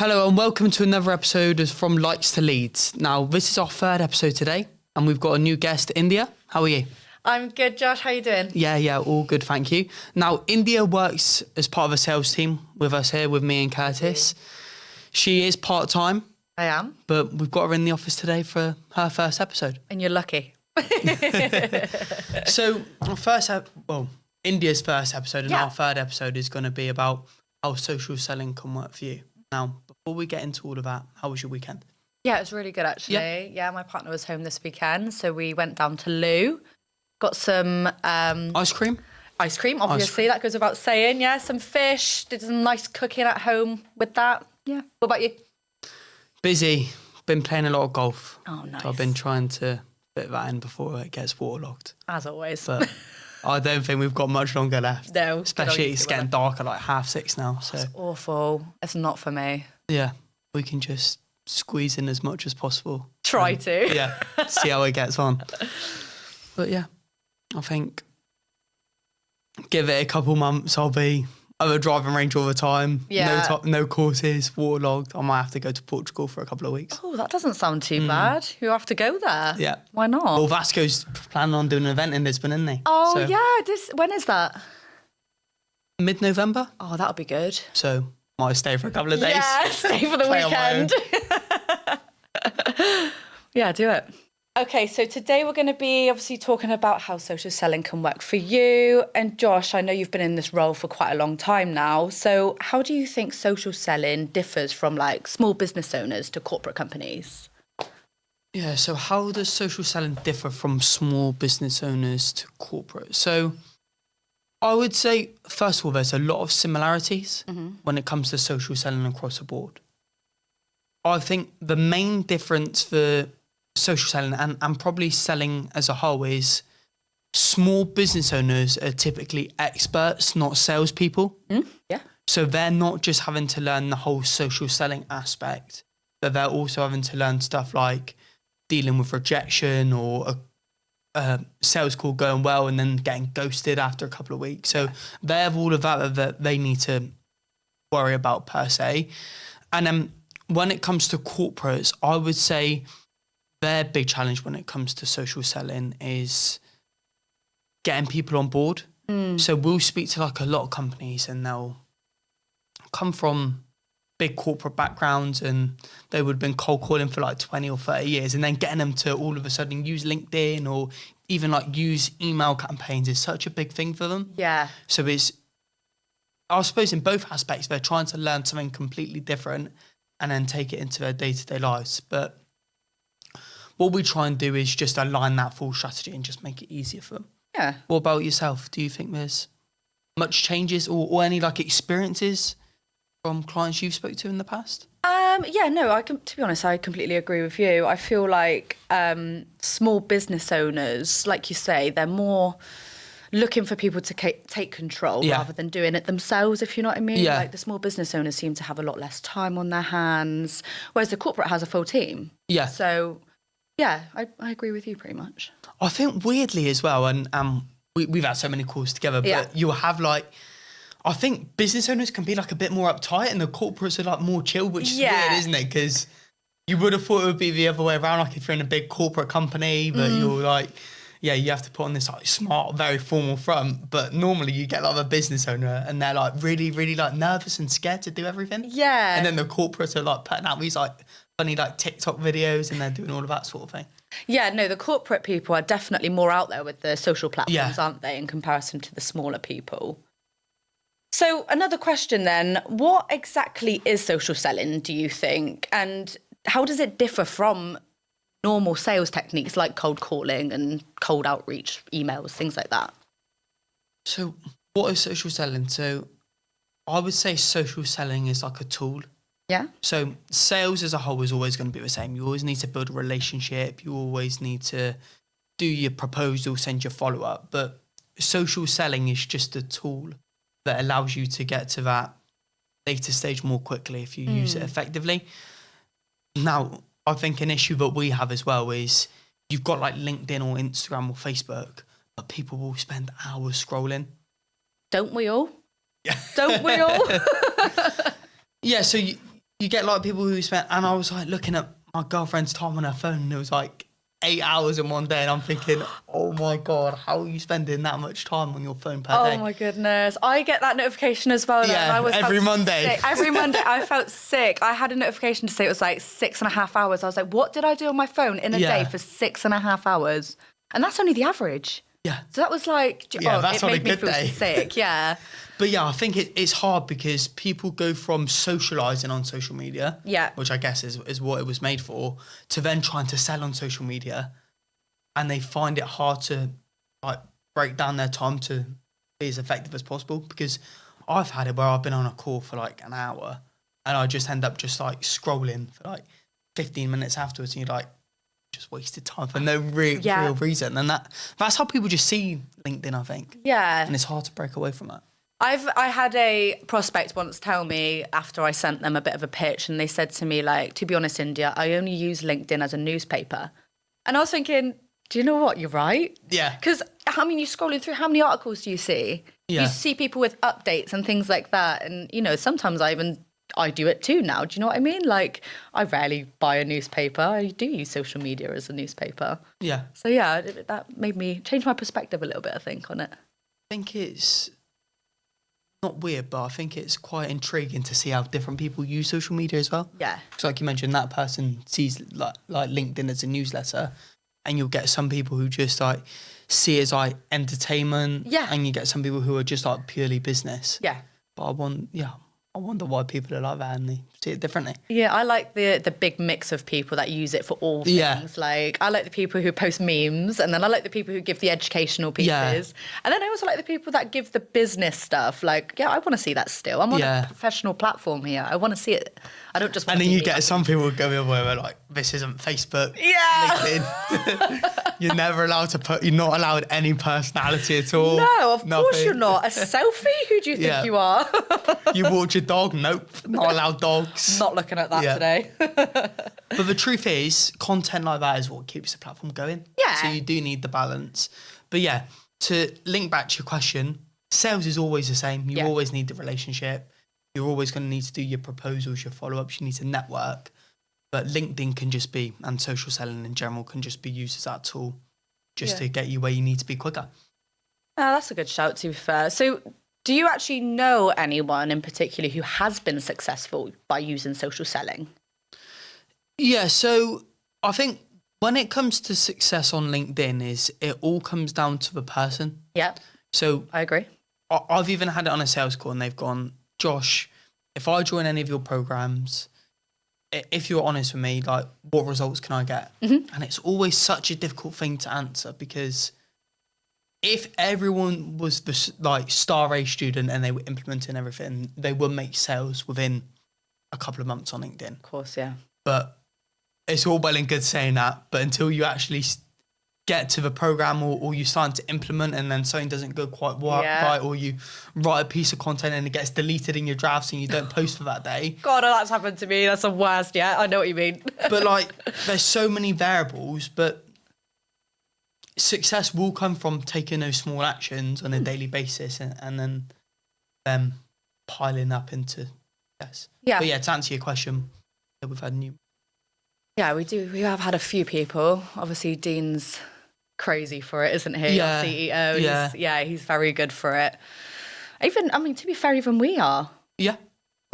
Hello and welcome to another episode of From Likes to Leads. Now, this is our third episode today and we've got a new guest, India. How are you? I'm good, Josh. How you doing? Yeah, all good, thank you. Now, India works as part of a sales team with us here, with me and Curtis. She is part-time. I am. But we've got her in the office today for her first episode. And you're lucky. So, India's first episode and our third episode is going to be about how social selling can work for you. Now, before we get into all of that, how was your weekend? Yeah, it was really good, actually. Yeah, my partner was home this weekend, so we went down to Lou, got some... Ice cream? Ice cream, obviously. That goes without saying, yeah. Some fish, did some nice cooking at home with that. Yeah. What about you? Busy. Been playing a lot of golf. Oh, nice. So I've been trying to fit that in before it gets waterlogged. As always. But I don't think we've got much longer left. No. Especially it's getting dark at like 6:30 now. So it's awful. It's not for me. Yeah. We can just squeeze in as much as possible. Try to. Yeah. See how it gets on. But yeah, I think give it a couple months, I'll be at a driving range all the time. Yeah. No courses, waterlogged. I might have to go to Portugal for a couple of weeks. Oh, that doesn't sound too bad. You have to go there. Yeah. Why not? Well, Vasco's planning on doing an event in Lisbon, isn't he? Oh, so, yeah. When is that? Mid-November. Oh, that'll be good. So might stay for a couple of days. Yeah, stay for the weekend. Yeah, do it. Okay, so today we're going to be obviously talking about how social selling can work for you. And Josh, I know you've been in this role for quite a long time now. So how do you think social selling differs from like small business owners to corporate companies? Yeah, so how does social selling differ from small business owners to corporate? So I would say, first of all, there's a lot of similarities when it comes to social selling across the board. I think the main difference for social selling and probably selling as a whole is small business owners are typically experts, not salespeople. Yeah. So they're not just having to learn the whole social selling aspect, but they're also having to learn stuff like dealing with rejection or a sales call going well and then getting ghosted after a couple of weeks. So they have all of that they need to worry about per se. And then when it comes to corporates, I would say their big challenge when it comes to social selling is getting people on board. So we'll speak to like a lot of companies and they'll come from big corporate backgrounds and they would have been cold calling for like 20 or 30 years, and then getting them to all of a sudden use LinkedIn or even like use email campaigns is such a big thing for them. Yeah. So it's, I suppose in both aspects, they're trying to learn something completely different and then take it into their day-to-day lives. But what we try and do is just align that full strategy and just make it easier for them. Yeah. What about yourself? Do you think there's much changes or any like experiences from clients you've spoke to in the past? To be honest, I completely agree with you. I feel like small business owners, like you say, they're more looking for people to take control rather than doing it themselves, if you know what I mean. Yeah. Like the small business owners seem to have a lot less time on their hands, whereas the corporate has a full team. Yeah. So, yeah, I agree with you pretty much. I think weirdly as well, and we've had so many calls together, but you'll have like, I think business owners can be like a bit more uptight and the corporates are like more chill, which is weird, isn't it? Because you would have thought it would be the other way around, like if you're in a big corporate company, but you're like, you have to put on this like smart, very formal front, but normally you get like a business owner and they're like really, really like nervous and scared to do everything. Yeah. And then the corporates are like putting out these like funny like TikTok videos and they're doing all of that sort of thing. Yeah, no, the corporate people are definitely more out there with the social platforms, aren't they, in comparison to the smaller people? So another question then, what exactly is social selling, do you think? And how does it differ from normal sales techniques like cold calling and cold outreach, emails, things like that? So what is social selling? So I would say social selling is like a tool. Yeah. So sales as a whole is always going to be the same. You always need to build a relationship. You always need to do your proposal, send your follow-up. But social selling is just a tool that allows you to get to that later stage more quickly if you use it effectively. Now, I think an issue that we have as well is you've got like LinkedIn or Instagram or Facebook, but people will spend hours scrolling. Don't we all? Yeah. Don't we all? Yeah, so you get like people who spend, and I was like looking at my girlfriend's time on her phone, and it was like 8 hours in one day, and I'm thinking, oh my God, how are you spending that much time on your phone per day? Oh my goodness. I get that notification as well. Yeah, and I was every Monday. Sick. Every Monday I felt sick. I had a notification to say it was like 6.5 hours. I was like, what did I do on my phone in a day for 6.5 hours? And that's only the average. Yeah. So that was like, that's it on a made me good feel day. sick. Yeah. But yeah, I think it's hard because people go from socialising on social media, which I guess is what it was made for, to then trying to sell on social media. And they find it hard to like break down their time to be as effective as possible, because I've had it where I've been on a call for like an hour and I just end up just like scrolling for like 15 minutes afterwards, and you're like, just wasted time for no real reason. And that's how people just see LinkedIn, I think. Yeah. And it's hard to break away from that. I had a prospect once tell me after I sent them a bit of a pitch, and they said to me, like, to be honest, India, I only use LinkedIn as a newspaper. And I was thinking, do you know what? You're right. Yeah. Because, I mean, you're scrolling through, how many articles do you see? Yeah. You see people with updates and things like that. And, you know, sometimes I do it too now. Do you know what I mean? Like, I rarely buy a newspaper. I do use social media as a newspaper. Yeah. So, yeah, that made me change my perspective a little bit, I think, on it. I think it's not weird, but I think it's quite intriguing to see how different people use social media as well. Yeah. Because like you mentioned, that person sees like LinkedIn as a newsletter, and you'll get some people who just like see it as like entertainment. Yeah. And you get some people who are just like purely business. Yeah. But I wonder why people are like that and they see it differently. Yeah, I like the big mix of people that use it for all things. Yeah. Like, I like the people who post memes, and then I like the people who give the educational pieces. Yeah. And then I also like the people that give the business stuff. Like, yeah, I want to see that still. I'm on a professional platform here. I want to see it. I don't just want and to then see you get some people go the other way where like, this isn't Facebook. Yeah. LinkedIn. You're never allowed you're not allowed any personality at all. No, of course you're not. A selfie? Who do you think you are? You walk your dog? Nope. Not allowed dogs. Not looking at that today. But the truth is, content like that is what keeps the platform going. Yeah. So you do need the balance. But yeah, to link back to your question, sales is always the same. You always need the relationship. You're always going to need to do your proposals, your follow-ups. You need to network. But LinkedIn can just be, and social selling in general can just be used as that tool just to get you where you need to be quicker. Oh, that's a good shout, to be fair. So do you actually know anyone in particular who has been successful by using social selling? Yeah, so I think when it comes to success on LinkedIn, it all comes down to the person. Yeah. So I agree. I've even had it on a sales call and they've gone, Josh, if I join any of your programs, if you're honest with me, like, what results can I get? Mm-hmm. And it's always such a difficult thing to answer, because if everyone was the like star A student and they were implementing everything, they would make sales within a couple of months on LinkedIn. Of course, yeah. But it's all well and good saying that, but until you actually get to the program or you start to implement and then something doesn't go quite right, or you write a piece of content and it gets deleted in your drafts and you don't post for that day. God, that's happened to me. That's the worst. Yeah, I know what you mean. But like, there's so many variables, but success will come from taking those small actions on a daily basis and then them piling up into success. Yeah. But yeah, to answer your question, we've had new. Yeah, we do. We have had a few people. Obviously, Dean's crazy for it, isn't he? Yeah. Our CEO. He's very good for it. To be fair, even we are. Yeah.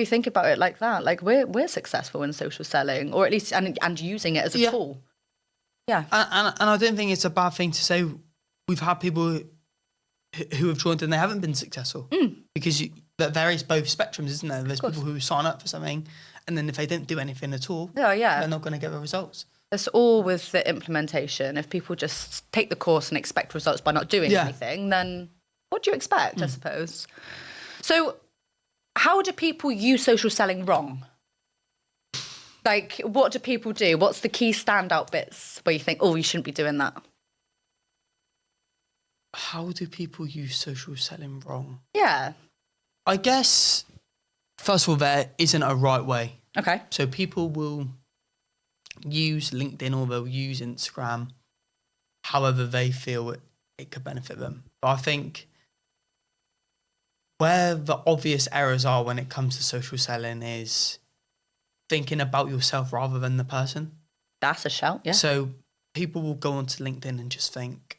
We think about it like that. Like, we're successful in social selling, or at least and using it as a tool. Yeah. And I don't think it's a bad thing to say we've had people who have joined and they haven't been successful. Because that varies both spectrums, isn't there? There's people who sign up for something and then if they don't do anything at all, they're not going to get the results. It's all with the implementation. If people just take the course and expect results by not doing anything, then what do you expect, I suppose? So how do people use social selling wrong? Like, what do people do? What's the key standout bits where you think, oh, you shouldn't be doing that? How do people use social selling wrong? Yeah. I guess, first of all, there isn't a right way. Okay. So people will use LinkedIn or they'll use Instagram however they feel it could benefit them. But I think where the obvious errors are when it comes to social selling is thinking about yourself rather than the person. That's a shout, yeah. So people will go onto LinkedIn and just think,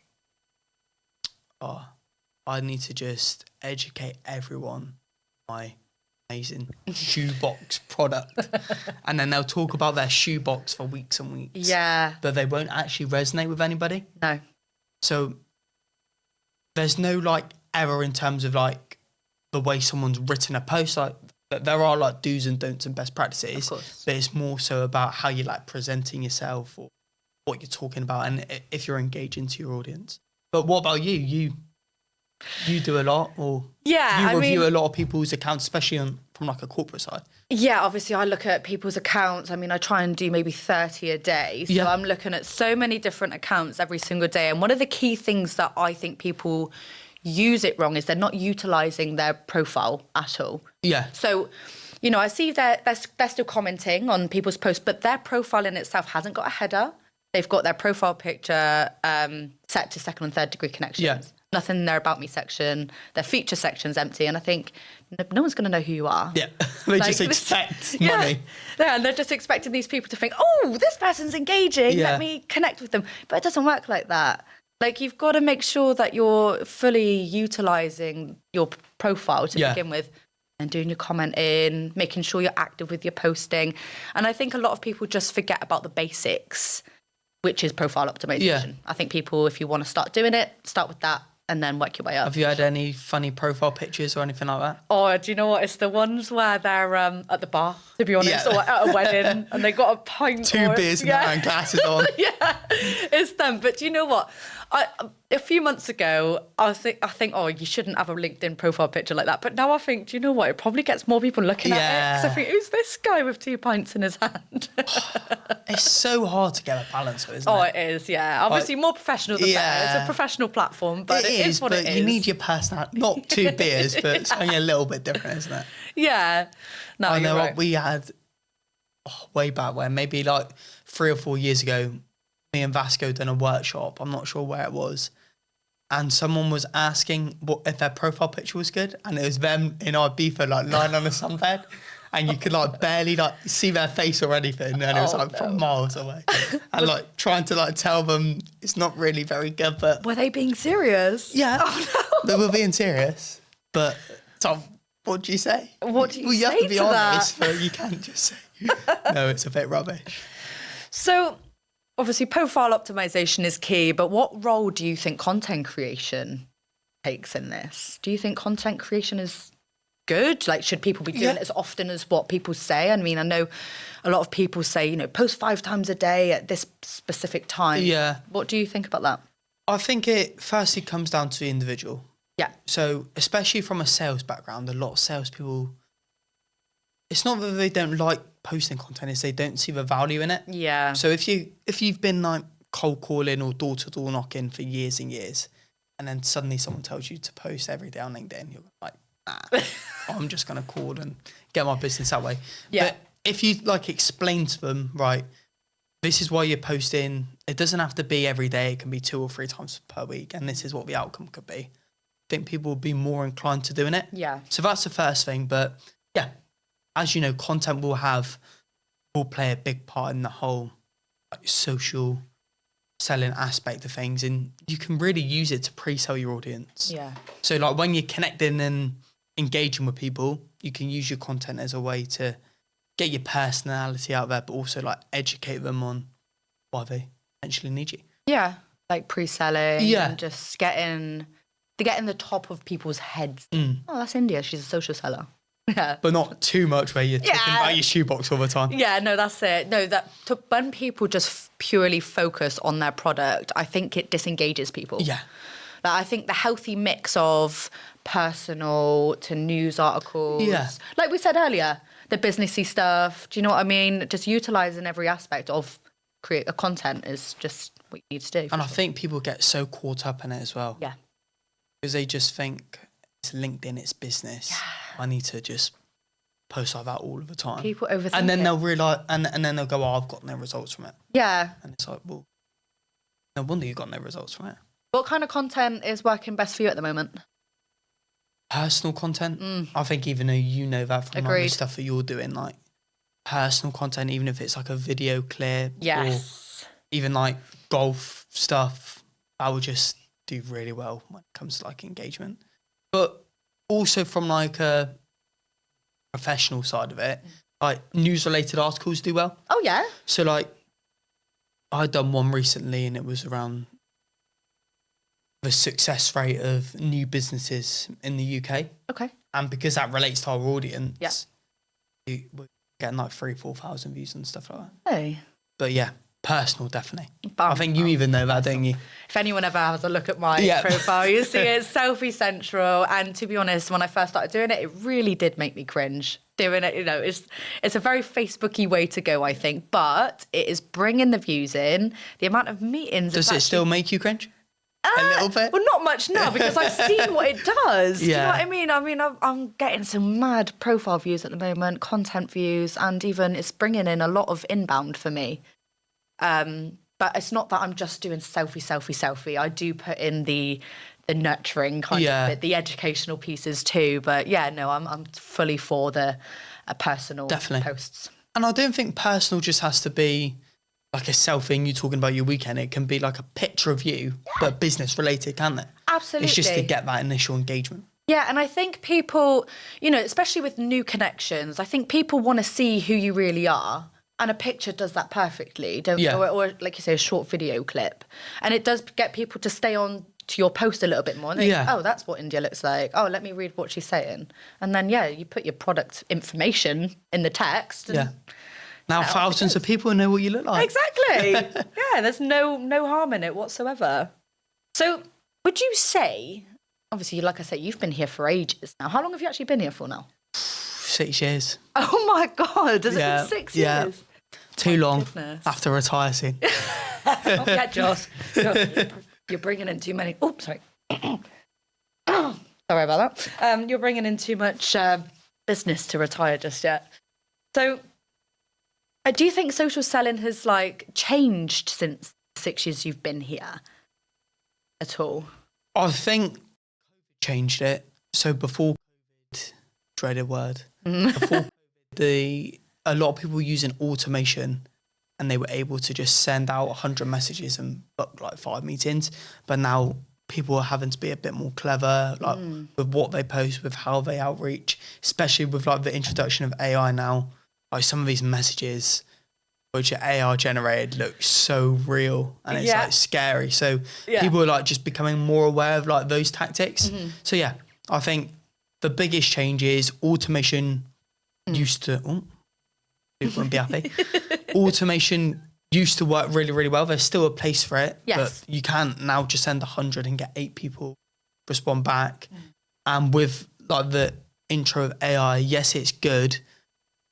oh, I need to just educate everyone my amazing shoebox product. And then they'll talk about their shoebox for weeks and weeks. Yeah. But they won't actually resonate with anybody. No. So there's no like error in terms of like the way someone's written a post. Like there are like do's and don'ts and best practices, Of course. but it's more so about how you like presenting yourself or what you're talking about and if you're engaging to your audience. But what about you? You do a lot, or yeah, you review a lot of people's accounts, especially from like a corporate side. Yeah, obviously I look at people's accounts. I mean, I try and do maybe 30 a day. So I'm looking at so many different accounts every single day. And one of the key things that I think people use it wrong is they're not utilising their profile at all. Yeah. So, you know, I see they're still commenting on people's posts, but their profile in itself hasn't got a header. They've got their profile picture set to second and third degree connections. Yeah. Nothing in their About Me section. Their feature section's empty. And I think no one's going to know who you are. Yeah, they just expect money. Yeah, and they're just expecting these people to think, oh, this person's engaging. Let me connect with them. But it doesn't work like that. Like, you've got to make sure that you're fully utilising your profile to begin with. And doing your commenting, making sure you're active with your posting. And I think a lot of people just forget about the basics, which is profile optimization. Yeah. I think people, if you want to start doing it, start with that and then work your way up. Have you had any funny profile pictures or anything like that? Oh, do you know what? It's the ones where they're at the bar, to be honest, or at a wedding and they got a pint. Two beers and glasses on. Yeah, it's them. But do you know what? A few months ago, I think, oh, you shouldn't have a LinkedIn profile picture like that. But now I think, do you know what? It probably gets more people looking at it. Because I think, who's this guy with 2 pints in his hand? It's so hard to get a balance, isn't it? Oh, it is, yeah. Obviously, more professional the better. It's a professional platform, but it is what it is. You need your personality. Not 2 beers, but something a little bit different, isn't it? Yeah. No, I know what we had way back when, maybe like 3 or 4 years ago, me and Vasco done a workshop. I'm not sure where it was. And someone was asking if their profile picture was good. And it was them in Ibiza, like lying on a sunbed. And you could like barely like see their face or anything. And it was like from miles away. And like trying to like tell them it's not really very good. But were they being serious? Yeah. Oh, no. They were being serious. But Tom, what do you say? What do you say you have to be honest, that? but you can't just say, no, it's a bit rubbish. So obviously profile optimization is key, but what role do you think content creation takes in this? Do you think content creation is good? Like, should people be doing it as often as what people say? I mean, I know a lot of people say, you know, post 5 times a day at this specific time. Yeah. What do you think about that? I think it firstly comes down to the individual. Yeah. So especially from a sales background, a lot of salespeople, it's not that they don't like posting content, it's they don't see the value in it. Yeah. So if you've been like cold calling or door-to-door knocking for years and years, and then suddenly someone tells you to post every day on LinkedIn, you're like, nah, I'm just going to call and get my business that way. Yeah. But if you like explain to them, right, this is why you're posting, it doesn't have to be every day, it can be 2 or 3 times per week, and this is what the outcome could be. I think people will be more inclined to doing it. Yeah. So that's the first thing. But yeah, as you know, content will play a big part in the whole like, social selling aspect of things, and you can really use it to pre-sell your audience. Yeah. So like when you're connecting and engaging with people, you can use your content as a way to get your personality out there, but also like educate them on why they potentially need you. Yeah, like pre-selling. Yeah. And just getting the top of people's heads. Mm. Oh, that's India. She's a social seller. Yeah. But not too much where you're talking about your shoebox all the time. Yeah, no, that's it. No, when people just purely focus on their product, I think it disengages people. Yeah. I think the healthy mix of personal to news articles, like we said earlier, the businessy stuff, do you know what I mean? Just utilising every aspect of create a content is just what you need to do. And I think people get so caught up in it as well. Yeah. Because they just think it's LinkedIn, it's business. Yeah. I need to just post like that all of the time. People overthink and then they'll realise, and then they'll go, oh, I've got no results from it. Yeah. And it's like, well, no wonder you got no results from it. What kind of content is working best for you at the moment? Personal content. I think even though you know that from like the stuff that you're doing, like personal content, even if it's like a video clip Yes. or even like golf stuff, I will just do really well when it comes to like engagement. But also from like a professional side of it, like news related articles do well. Oh yeah. So like I'd done one recently and it was around the success rate of new businesses in the UK. Okay. And because that relates to our audience, we're getting like 3,000-4,000 views and stuff like that. Hey. But yeah, personal, definitely. I think you even know that, don't you? If anyone ever has a look at my profile, you see it's selfie central. And to be honest, when I first started doing it, it really did make me cringe. Doing it, it's a very Facebooky way to go, I think. But it is bringing the views in. The amount of meetings. Does it still make you cringe? A little bit? Well, not much now because I've seen what it does. Yeah. Do you know what I mean? I mean, I'm getting some mad profile views at the moment, content views, and even it's bringing in a lot of inbound for me. But it's not that I'm just doing selfie. I do put in the nurturing kind of bit, the educational pieces too. But yeah, no, I'm fully for the personal posts. And I don't think personal just has to be like a self thing. You talking about your weekend, it can be like a picture of you, but business related, can't it? Absolutely. It's just to get that initial engagement. Yeah, and I think people, especially with new connections, I think people want to see who you really are. And a picture does that perfectly, or like you say, a short video clip. And it does get people to stay on to your post a little bit more. And they think, oh, that's what India looks like. Oh, let me read what she's saying. And then, you put your product information in the text. And now thousands of people know what you look like. Exactly. Yeah, there's no harm in it whatsoever. So would you say, obviously, like I say, you've been here for ages now. How long have you actually been here for now? 6 years. Oh my God, has it been 6 years? Too long. Goodness. I have to retire soon. Joss. You're bringing in too many. Oh, sorry. Sorry about that. You're bringing in too much business to retire just yet. So do you think social selling has changed since the 6 years you've been here at all? I think COVID changed it. So before COVID, dreaded word, before COVID, a lot of people were using automation and they were able to just send out 100 messages and book 5 meetings. But now people are having to be a bit more clever, with what they post, with how they outreach, especially with the introduction of AI now. Some of these messages which are AI generated look so real and it's scary. So people are just becoming more aware of those tactics. Mm-hmm. So yeah, I think the biggest change is automation used to... people wouldn't be happy. Automation used to work really, really well. There's still a place for it. Yes. But you can't now just send 100 and get 8 people respond back. And with the intro of AI, yes, it's good,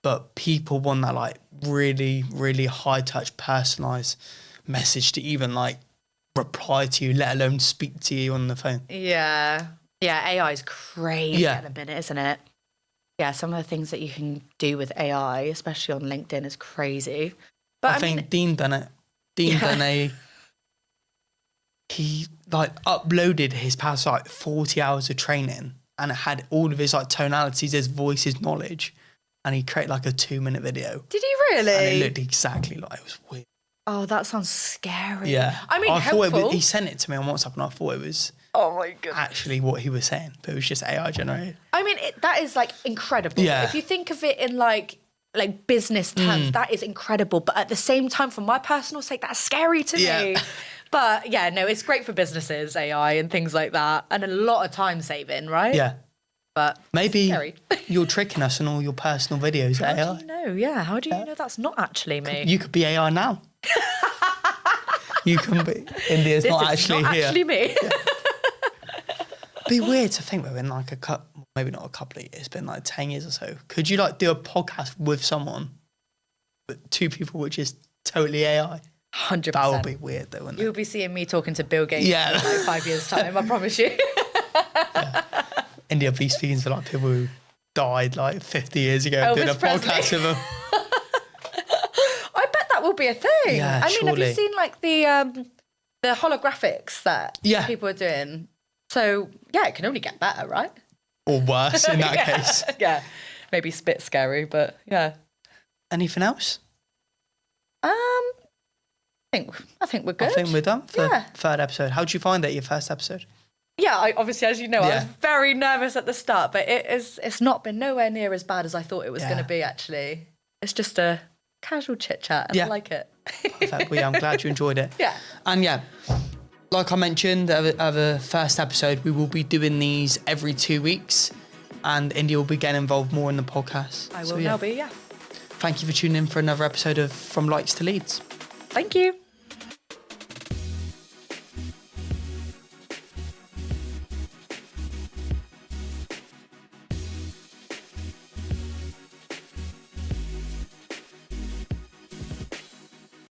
but people want that really, really high touch, personalized message to even reply to you, let alone speak to you on the phone. Yeah. Yeah, AI is crazy at the minute, isn't it? Yeah, some of the things that you can do with AI, especially on LinkedIn, is crazy. But I think Dean done it. Dean done he uploaded his past 40 hours of training and it had all of his tonalities, his voice, his knowledge, and he created a 2-minute video. Did he really? And it looked exactly like it. Was weird. Oh, that sounds scary. Yeah. I mean, helpful. He sent it to me on WhatsApp and I thought it was... Oh my goodness. Actually what he was saying, but it was just AI generated. I mean, that is incredible. Yeah. If you think of it in business terms, that is incredible. But at the same time, for my personal sake, that's scary to me. But yeah, no, it's great for businesses, AI and things like that. And a lot of time saving, right? Yeah. But maybe you're tricking us in all your personal videos. How AI. do you know? Yeah. How do you know that's not actually me? You could be AI now. You can be. India's not actually here. Actually me. Yeah. Be weird to think though in maybe not a couple of years, but in 10 years or so, could you do a podcast with someone, with 2 people, which is totally AI? 100%. That would be weird though, wouldn't it? You'll be seeing me talking to Bill Gates in 5 years' time, I promise you. India be speaking to people who died 50 years ago, doing a podcast with them. I bet that will be a thing. Yeah, I mean, have you seen the holographics that people are doing? So yeah, it can only get better, right? Or worse in that case. Yeah, maybe a bit scary, but yeah. anything else? I think we're good. I think we're done for the third episode. How did you find it, your first episode? Yeah, obviously, as you know, I was very nervous at the start, but it's not been nowhere near as bad as I thought it was going to be, actually. It's just a casual chit-chat, and I like it. Perfect. Well, I'm glad you enjoyed it. Yeah. And like I mentioned at the first episode, we will be doing these every 2 weeks, and India will be getting involved more in the podcast. I will now be, Thank you for tuning in for another episode of From Lights to Leads. Thank you.